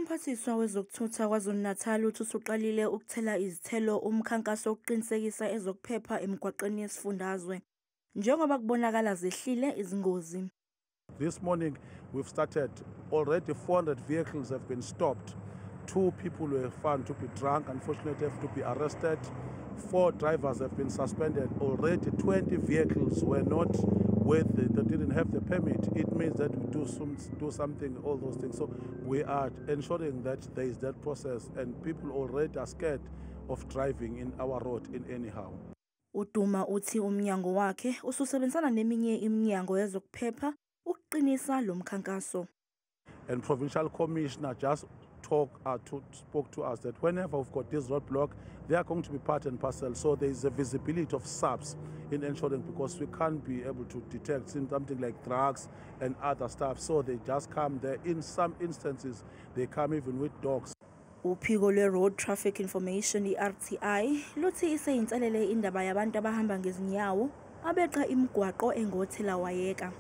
Umphathiswa wezokuthutha KwaZulu-Natal uthi usuqalile ukuthela izithelo umkhankaso wokuqinisekisa ezokuphepha emigwaqeni yesifundazwe njengoba kubonakala zehlile izingozi. This morning we've started already 400 vehicles have been stopped. 2 people were found to be drunk, unfortunately have to be arrested. 4 drivers have been suspended. Already 20 vehicles were not they didn't have the permit. It means that we do something, all those things. So we are ensuring that there is that process and people already are scared of driving in our road in anyhow. UDuma uthi umnyango wakhe ususebenzisana neminye iminyango yezokuphepha ukuqinisa lo mkhankaso. And Provincial Commissioner just spoke to us that whenever we've got this roadblock, they are going to be part and parcel. So there is a visibility of SAPs in ensuring, because we can't be able to detect something like drugs and other stuff. So they just come there. In some instances, they come even with dogs. Uphiko lwe-Road Traffic Information i-RTI luthi iseyinselele indaba yabantu abahamba ngezinyawo abeqa imigwaqo engothelawayeka.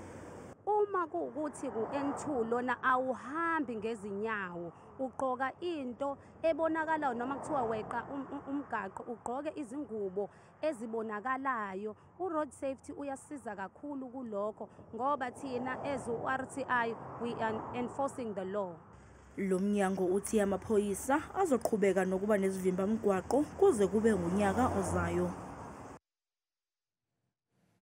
Uma kuukuthi ku-N2 lona awuhambi ngezinyawo, ugqoka into ebonakalayo noma kuthiwa weqa umgaqo ugqoke izingubo ezibonakalayo. U-road safety uyasiza kakhulu kulokho ngoba thina as u-RTI we are enforcing the law. Lo mnyango uthi amaphoyisa azoqhubeka nokuba nezivimba mgwaqo kuze kube ngunyaka ozayo.